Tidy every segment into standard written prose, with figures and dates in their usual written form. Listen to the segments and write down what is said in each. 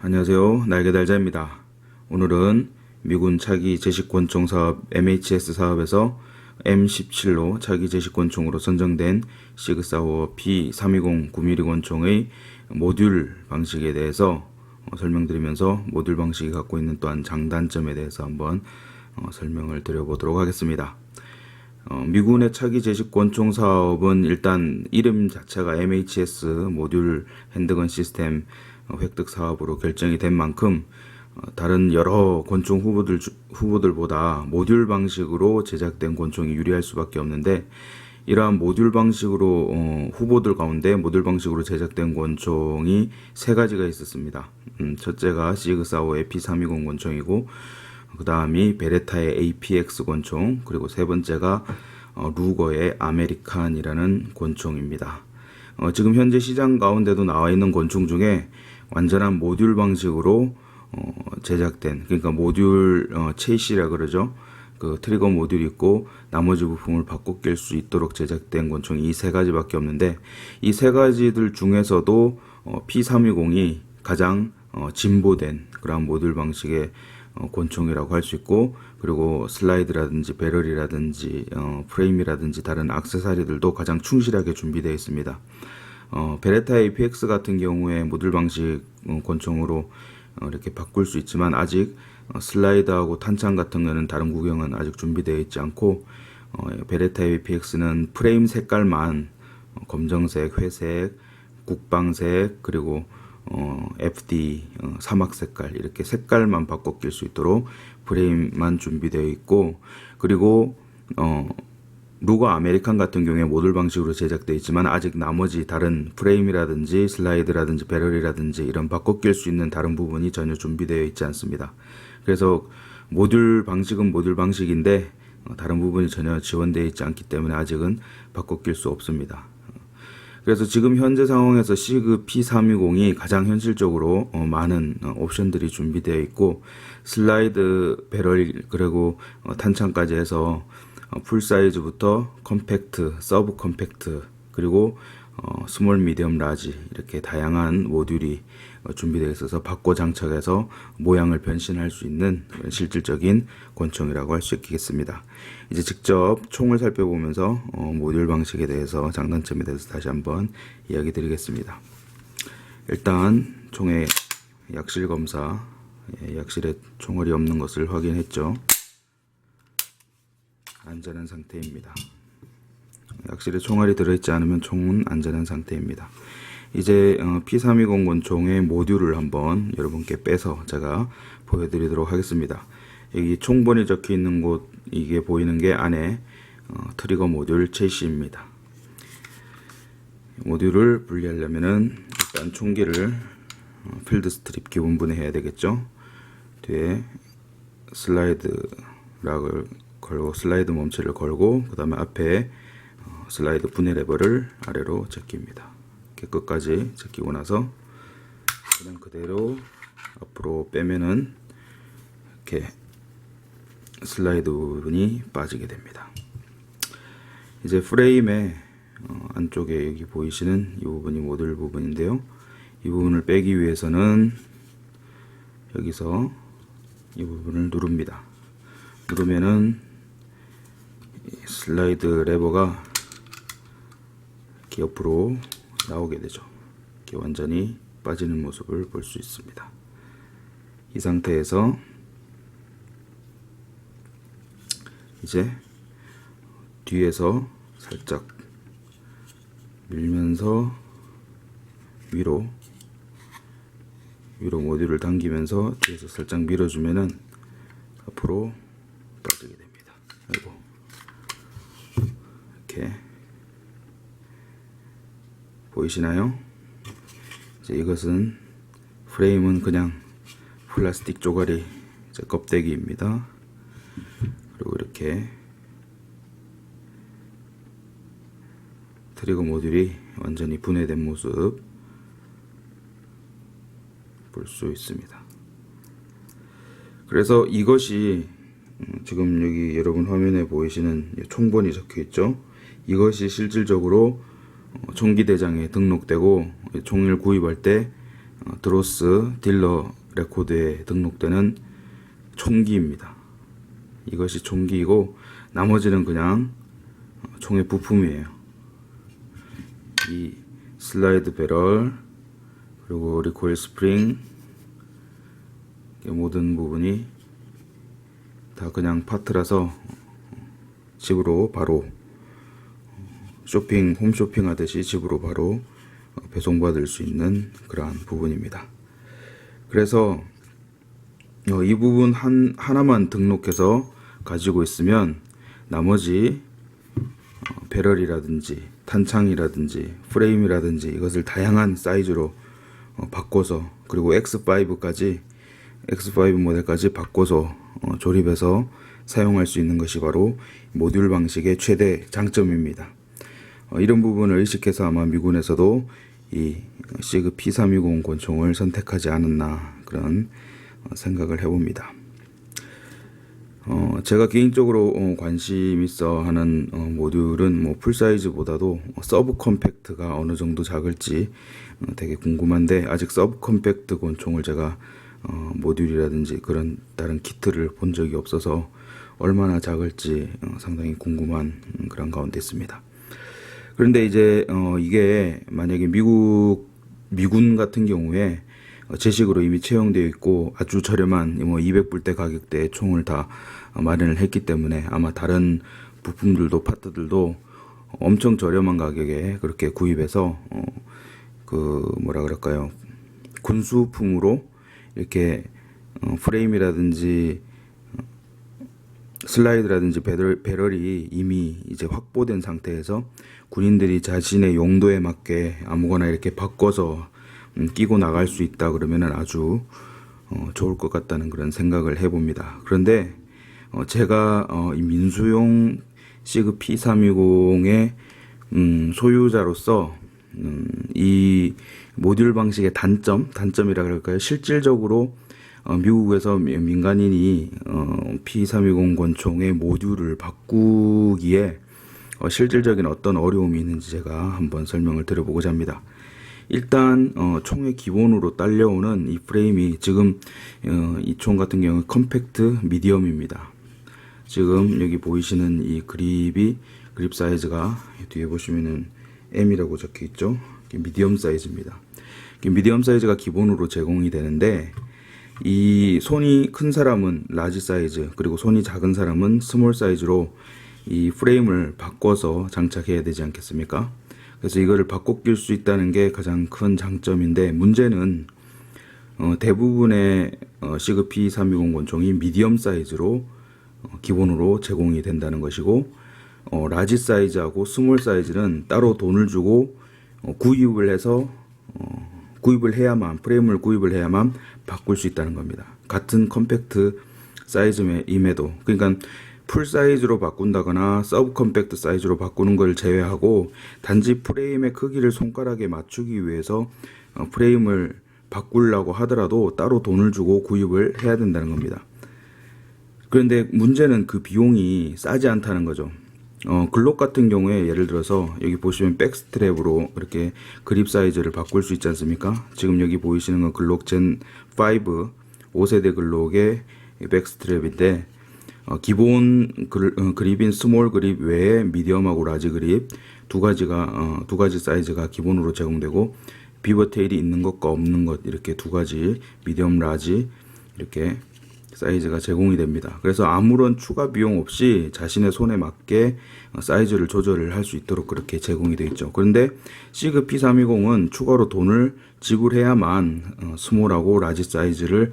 안녕하세요. 날개달자입니다. 오늘은 미군 차기 제식권총 사업 MHS 사업에서 M17로 차기 제식권총으로 선정된 시그사워 P320 9mm 권총의 모듈 방식에 대해서 설명드리면서 모듈 방식이 갖고 있는 또한 장단점에 대해서 한번 설명을 드려보도록 하겠습니다. 미군의 차기 제식권총 사업은 일단 이름 자체가 MHS 모듈 핸드건 시스템 획득 사업으로 결정이 된 만큼 다른 여러 권총 후보들보다 모듈 방식으로 제작된 권총이 유리할 수밖에 없는데, 이러한 모듈 방식으로 후보들 가운데 모듈 방식으로 제작된 권총이 세 가지가 있었습니다. 첫째가 시그사워의 P320 권총이고, 그 다음이 베레타의 APX 권총, 그리고 세 번째가 루거의 아메리칸이라는 권총입니다. 지금 현재 시장 가운데도 나와 있는 권총 중에 완전한 모듈 방식으로 제작된, 그러니까 모듈 체이시라 그러죠. 그 트리거 모듈이 있고 나머지 부품을 바꿔 낄 수 있도록 제작된 권총이 이 세 가지밖에 없는데, 이 세 가지들 중에서도 P320이 가장 진보된 그런 모듈 방식의 권총이라고 할 수 있고, 그리고 슬라이드라든지 배럴이라든지 프레임이라든지 다른 액세서리들도 가장 충실하게 준비되어 있습니다. 베레타 APX 같은 경우에 모듈 방식 권총으로 이렇게 바꿀 수 있지만, 아직 슬라이드하고 탄창 같은 거는 다른 구경은 아직 준비되어 있지 않고, 베레타 APX는 프레임 색깔만 검정색, 회색, 국방색, 그리고 FD 사막 색깔, 이렇게 색깔만 바꿔 낄 수 있도록 프레임만 준비되어 있고, 그리고 루거 아메리칸 같은 경우에 모듈 방식으로 제작되어 있지만 아직 나머지 다른 프레임이라든지 슬라이드라든지 배럴이라든지 이런 바꿔 낄 수 있는 다른 부분이 전혀 준비되어 있지 않습니다. 그래서 모듈 방식은 모듈 방식인데 다른 부분이 전혀 지원되어 있지 않기 때문에 아직은 바꿔 낄 수 없습니다. 그래서 지금 현재 상황에서 시그 P320이 가장 현실적으로 많은 옵션들이 준비되어 있고, 슬라이드, 배럴, 그리고 탄창까지 해서 풀 사이즈부터 컴팩트, 서브 컴팩트, 그리고 스몰, 미디엄, 라지, 이렇게 다양한 모듈이 준비되어 있어서 바꿔 장착해서 모양을 변신할 수 있는 실질적인 권총이라고 할 수 있겠습니다. 이제 직접 총을 살펴보면서 모듈 방식에 대해서, 장단점에 대해서 다시 한번 이야기 드리겠습니다. 일단 총의 약실 검사, 약실에 총알이 없는 것을 확인했죠. 안전한 상태입니다. 약실에 총알이 들어있지 않으면 총은 안전한 상태입니다. 이제 P320 권총의 모듈을 한번 여러분께 빼서 제가 보여드리도록 하겠습니다. 여기 총번이 적혀 있는 곳, 이게 보이는 게 안에 트리거 모듈 체시입니다. 모듈을 분리하려면은 일단 총기를 필드 스트립 기본 분해해야 되겠죠. 뒤에 슬라이드 락을 걸고, 슬라이드 멈춰를 걸고, 그 다음에 앞에 슬라이드 분해 레버를 아래로 제낍니다. 이렇게 끝까지 제끼고 나서 그냥 그대로 앞으로 빼면은 이렇게 슬라이드 부분이 빠지게 됩니다. 이제 프레임의 안쪽에 여기 보이시는 이 부분이 모듈 부분인데요. 이 부분을 빼기 위해서는 여기서 이 부분을 누릅니다. 누르면은 슬라이드 레버가 이렇게 옆으로 나오게 되죠. 이렇게 완전히 빠지는 모습을 볼 수 있습니다. 이 상태에서 이제 뒤에서 살짝 밀면서 위로 모듈을 당기면서 뒤에서 살짝 밀어주면은 앞으로 빠지게 됩니다. 아이고. 이렇게 보이시나요? 이제 이것은, 프레임은 그냥 플라스틱 쪼가리 껍데기입니다. 그리고 이렇게 트리거 모듈이 완전히 분해된 모습 볼 수 있습니다. 그래서 이것이 지금 여기 여러분 화면에 보이시는 총번이 적혀 있죠. 이것이 실질적으로 총기 대장에 등록되고 총을 구입할 때 드로스 딜러 레코드에 등록되는 총기입니다. 이것이 총기이고 나머지는 그냥 총의 부품이에요. 이 슬라이드 배럴 그리고 리코일 스프링 모든 부분이 다 그냥 파트라서 집으로 바로 홈쇼핑 하듯이 집으로 바로 배송받을 수 있는 그러한 부분입니다. 그래서 이 부분 하나만 등록해서 가지고 있으면 나머지 배럴이라든지 탄창이라든지 프레임이라든지 이것을 다양한 사이즈로 바꿔서 그리고 X5 모델까지 바꿔서 조립해서 사용할 수 있는 것이 바로 모듈 방식의 최대 장점입니다. 이런 부분을 의식해서 아마 미군에서도 이 시그 P320 권총을 선택하지 않았나 그런 생각을 해봅니다. 제가 개인적으로 관심 있어 하는 모듈은 뭐 풀사이즈보다도 서브 컴팩트가 어느 정도 작을지 되게 궁금한데 아직 서브 컴팩트 권총을 제가 모듈이라든지 그런 다른 키트를 본 적이 없어서 얼마나 작을지 상당히 궁금한 그런 가운데 있습니다. 그런데 이제 이게 만약에 미군 같은 경우에 제식으로 이미 채용되어 있고 아주 저렴한 뭐 200불대 가격대의 총을 다 마련을 했기 때문에 아마 다른 부품들도 파트들도 엄청 저렴한 가격에 그렇게 구입해서 군수품으로 이렇게 프레임이라든지 슬라이드라든지 배럴이 이미 이제 확보된 상태에서 군인들이 자신의 용도에 맞게 아무거나 이렇게 바꿔서 끼고 나갈 수 있다 그러면은 아주 좋을 것 같다는 그런 생각을 해봅니다. 그런데 제가 이 민수용 시그 P320의 소유자로서 이 모듈 방식의 단점이라 그럴까요? 실질적으로 미국에서 민간인이 P320 권총의 모듈을 바꾸기에 실질적인 어떤 어려움이 있는지 제가 한번 설명을 드려보고자 합니다. 일단 총의 기본으로 딸려오는 이 프레임이 지금 이 총 같은 경우 컴팩트 미디엄입니다. 지금 여기 보이시는 이 그립 사이즈가 뒤에 보시면은 M이라고 적혀 있죠. 미디엄 사이즈입니다. 미디엄 사이즈가 기본으로 제공이 되는데 이 손이 큰 사람은 라지 사이즈 그리고 손이 작은 사람은 스몰 사이즈로 이 프레임을 바꿔서 장착해야 되지 않겠습니까? 그래서 이거를 바꿔 낄 수 있다는 게 가장 큰 장점인데 문제는 대부분의 시그 P320 권총이 미디엄 사이즈로 기본으로 제공이 된다는 것이고 라지 사이즈하고 스몰 사이즈는 따로 돈을 주고 프레임을 구입을 해야만 바꿀 수 있다는 겁니다. 같은 컴팩트 사이즈임에도 그러니까 풀 사이즈로 바꾼다거나 서브 컴팩트 사이즈로 바꾸는 걸 제외하고 단지 프레임의 크기를 손가락에 맞추기 위해서 프레임을 바꾸려고 하더라도 따로 돈을 주고 구입을 해야 된다는 겁니다. 그런데 문제는 그 비용이 싸지 않다는 거죠. 글록 같은 경우에 예를 들어서 여기 보시면 백스트랩으로 이렇게 그립 사이즈를 바꿀 수 있지 않습니까? 지금 여기 보이시는 건 글록 젠 5 5세대 글록의 백스트랩인데 기본 그립인 스몰 그립 외에 미디엄하고 라지 그립 두 가지 사이즈가 기본으로 제공되고 비버 테일이 있는 것과 없는 것 이렇게 두 가지 미디엄 라지 이렇게 사이즈가 제공이 됩니다. 그래서 아무런 추가 비용 없이 자신의 손에 맞게 사이즈를 조절을 할 수 있도록 그렇게 제공이 되어 있죠. 그런데 시그 P320은 추가로 돈을 지불해야만 스몰하고 라지 사이즈를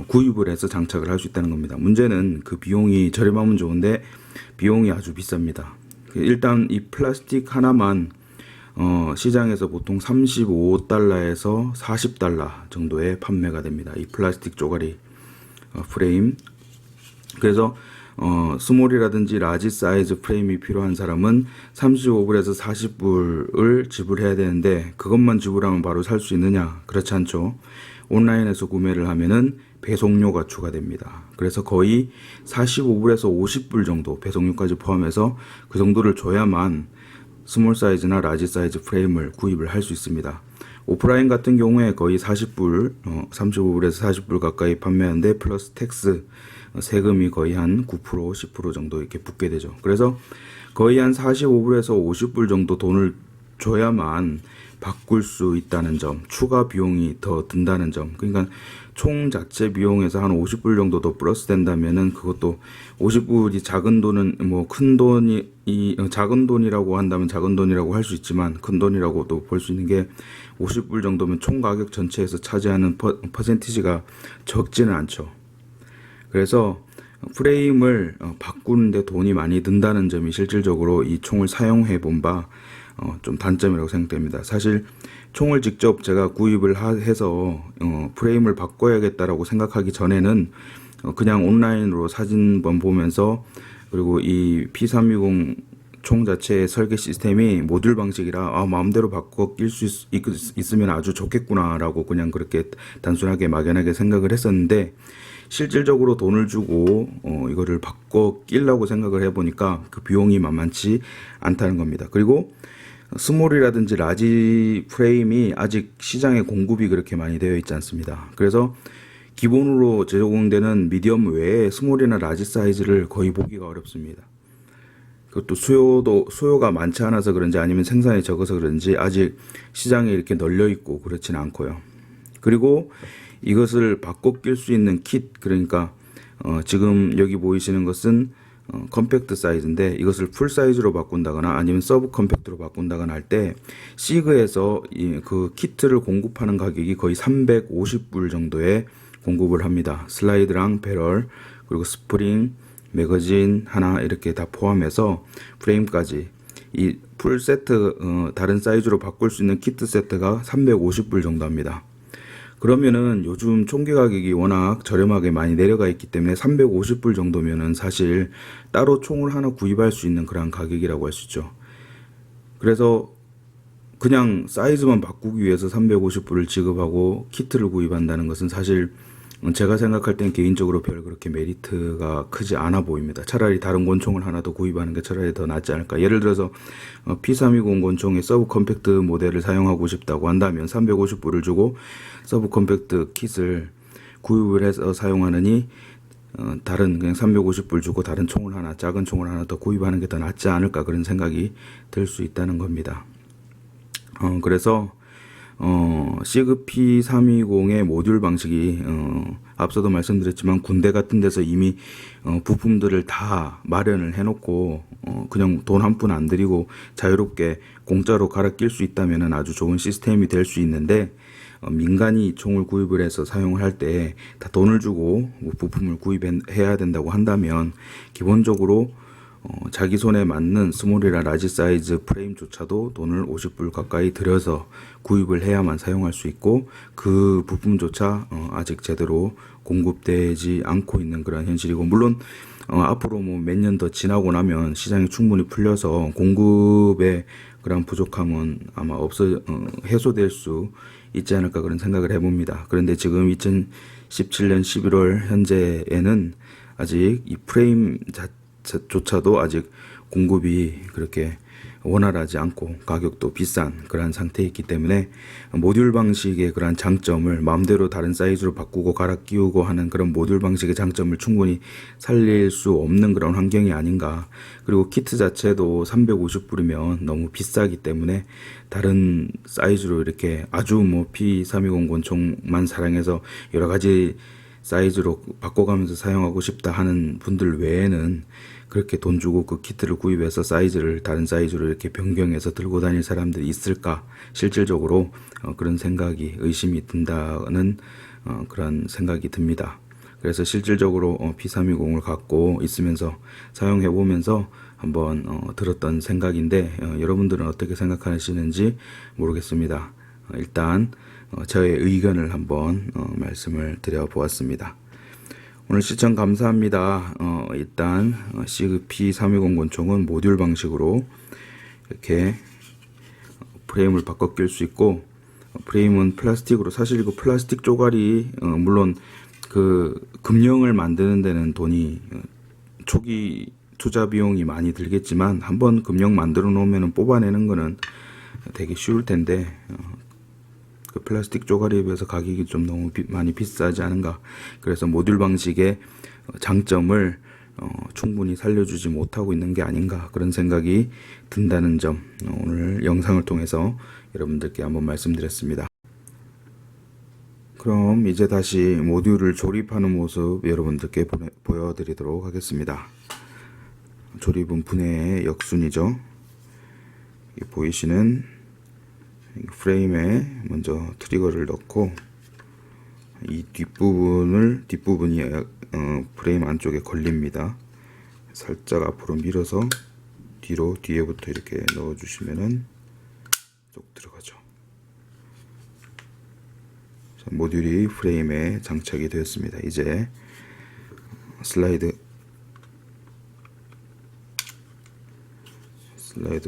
구입을 해서 장착을 할 수 있다는 겁니다. 문제는 그 비용이 저렴하면 좋은데 비용이 아주 비쌉니다. 일단 이 플라스틱 하나만 시장에서 보통 35달러에서 40달러 정도에 판매가 됩니다. 이 플라스틱 쪼가리 프레임. 그래서 스몰이라든지 라지 사이즈 프레임이 필요한 사람은 35불에서 40불을 지불해야 되는데 그것만 지불하면 바로 살 수 있느냐? 그렇지 않죠. 온라인에서 구매를 하면은 배송료가 추가됩니다. 그래서 거의 45불에서 50불 정도 배송료까지 포함해서 그 정도를 줘야만 스몰 사이즈나 라지 사이즈 프레임을 구입을 할 수 있습니다. 오프라인 같은 경우에 거의 40불, 35불에서 40불 가까이 판매하는데 플러스 텍스 세금이 거의 한 9%, 10% 정도 이렇게 붙게 되죠. 그래서 거의 한 45불에서 50불 정도 돈을 줘야만 바꿀 수 있다는 점, 추가 비용이 더 든다는 점. 그러니까 총 자체 비용에서 한 50불 정도 더 플러스 된다면은 그것도 50불이 작은 돈은 뭐 큰 돈이 작은 돈이라고 한다면 작은 돈이라고 할 수 있지만 큰 돈이라고도 볼 수 있는 게 50불 정도면 총 가격 전체에서 차지하는 퍼센티지가 적지는 않죠. 그래서 프레임을 바꾸는데 돈이 많이 든다는 점이 실질적으로 이 총을 사용해 본 바 좀 단점이라고 생각됩니다. 사실 총을 직접 제가 구입을 해서 프레임을 바꿔야겠다라고 생각하기 전에는 그냥 온라인으로 사진만 보면서 그리고 이 P320 총 자체의 설계 시스템이 모듈 방식이라 마음대로 바꿔 낄 수 있으면 아주 좋겠구나라고 그냥 그렇게 단순하게 막연하게 생각을 했었는데 실질적으로 돈을 주고 이거를 바꿔 끼려고 생각을 해보니까 그 비용이 만만치 않다는 겁니다. 그리고 스몰이라든지 라지 프레임이 아직 시장에 공급이 그렇게 많이 되어 있지 않습니다. 그래서 기본으로 제공되는 미디엄 외에 스몰이나 라지 사이즈를 거의 보기가 어렵습니다. 그것도 수요가 많지 않아서 그런지 아니면 생산이 적어서 그런지 아직 시장에 이렇게 널려 있고 그렇지는 않고요. 그리고 이것을 바꿔 낄 수 있는 킷, 그러니까 지금 여기 보이시는 것은 컴팩트 사이즈인데 이것을 풀 사이즈로 바꾼다거나 아니면 서브 컴팩트로 바꾼다거나 할 때 시그에서 그 키트를 공급하는 가격이 거의 350불 정도에 공급을 합니다. 슬라이드랑 배럴 그리고 스프링, 매거진 하나 이렇게 다 포함해서 프레임까지 이 풀 세트 다른 사이즈로 바꿀 수 있는 키트 세트가 350불 정도 합니다. 그러면은 요즘 총기 가격이 워낙 저렴하게 많이 내려가 있기 때문에 350불 정도면은 사실 따로 총을 하나 구입할 수 있는 그런 가격이라고 할 수 있죠. 그래서 그냥 사이즈만 바꾸기 위해서 350불을 지급하고 키트를 구입한다는 것은 사실 제가 생각할 땐 개인적으로 별 그렇게 메리트가 크지 않아 보입니다. 차라리 다른 권총을 하나 더 구입하는 게 차라리 더 낫지 않을까. 예를 들어서 P320 권총의 서브 컴팩트 모델을 사용하고 싶다고 한다면 350불을 주고 서브 컴팩트 킷을 구입을 해서 사용하느니 다른 그냥 350불 주고 다른 총을 하나, 작은 총을 하나 더 구입하는 게 더 낫지 않을까, 그런 생각이 들 수 있다는 겁니다. 그래서 시그 P320의 모듈 방식이 앞서도 말씀드렸지만 군대 같은 데서 이미 부품들을 다 마련을 해놓고 그냥 돈 한 푼 안 들이고 자유롭게 공짜로 갈아 낄 수 있다면 아주 좋은 시스템이 될 수 있는데 민간이 총을 구입을 해서 사용을 할 때 다 돈을 주고 부품을 구입해야 된다고 한다면 기본적으로 자기 손에 맞는 스몰이나 라지 사이즈 프레임조차도 돈을 50불 가까이 들여서 구입을 해야만 사용할 수 있고 그 부품조차 아직 제대로 공급되지 않고 있는 그런 현실이고, 물론 앞으로 뭐 몇 년 더 지나고 나면 시장이 충분히 풀려서 공급의 그런 부족함은 아마 해소될 수 있지 않을까 그런 생각을 해봅니다. 그런데 지금 2017년 11월 현재에는 아직 이 프레임 조차도 아직 공급이 그렇게 원활하지 않고 가격도 비싼 그러한 상태에 있기 때문에 모듈 방식의 그러한 장점을 마음대로 다른 사이즈로 바꾸고 갈아 끼우고 하는 그런 모듈 방식의 장점을 충분히 살릴 수 없는 그런 환경이 아닌가. 그리고 키트 자체도 350불이면 너무 비싸기 때문에 다른 사이즈로 이렇게 아주 뭐 P320 권총만 사랑해서 여러 가지 사이즈로 바꿔가면서 사용하고 싶다 하는 분들 외에는 그렇게 돈 주고 그 키트를 구입해서 사이즈를 다른 사이즈로 이렇게 변경해서 들고 다닐 사람들이 있을까, 실질적으로 그런 생각이, 의심이 든다는 그런 생각이 듭니다. 그래서 실질적으로 P320을 갖고 있으면서 사용해 보면서 한번 들었던 생각인데 여러분들은 어떻게 생각하시는지 모르겠습니다. 일단 저의 의견을 한번 말씀을 드려 보았습니다. 오늘 시청 감사합니다. 일단 시그 P320 권총은 모듈 방식으로 이렇게 프레임을 바꿔 낄 수 있고, 프레임은 플라스틱으로, 사실 이거 플라스틱 쪼가리 물론 그 금형을 만드는 데는 돈이 초기 투자 비용이 많이 들겠지만 한번 금형 만들어 놓으면 뽑아내는 거는 되게 쉬울 텐데 그 플라스틱 쪼가리에 비해서 가격이 좀 너무 많이 비싸지 않은가. 그래서 모듈 방식의 장점을 충분히 살려주지 못하고 있는 게 아닌가, 그런 생각이 든다는 점 오늘 영상을 통해서 여러분들께 한번 말씀드렸습니다. 그럼 이제 다시 모듈을 조립하는 모습 여러분들께 보여드리도록 하겠습니다. 조립은 분해의 역순이죠. 보이시는 프레임에 먼저 트리거를 넣고 이 뒷부분이 프레임 안쪽에 걸립니다. 살짝 앞으로 밀어서 뒤에부터 이렇게 넣어주시면은 쏙 들어가죠. 자, 모듈이 프레임에 장착이 되었습니다. 이제 슬라이드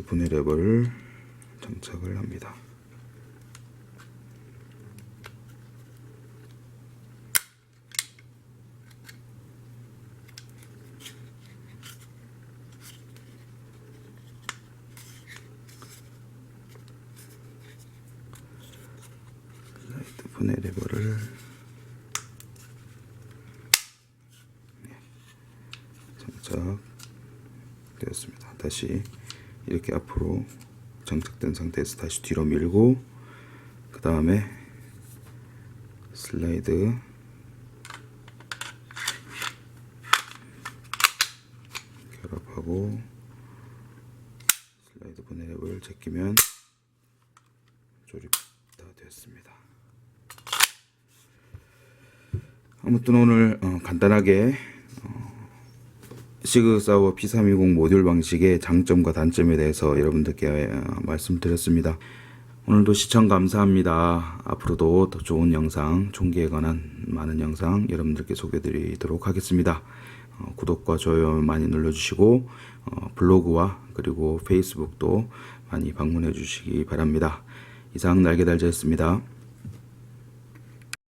분해 레버를 장착을 합니다. 분해 레버를 장착되었습니다. 다시 이렇게 앞으로 장착된 상태에서 다시 뒤로 밀고 그 다음에 슬라이드 결합하고 슬라이드 분해 레버를 제끼면 조립 다 되었습니다. 아무튼 오늘 간단하게 시그사워 P320 모듈 방식의 장점과 단점에 대해서 여러분들께 말씀드렸습니다. 오늘도 시청 감사합니다. 앞으로도 더 좋은 영상, 총기에 관한 많은 영상 여러분들께 소개드리도록 하겠습니다. 구독과 좋아요 많이 눌러주시고 블로그와 그리고 페이스북도 많이 방문해 주시기 바랍니다. 이상 날개달자였습니다.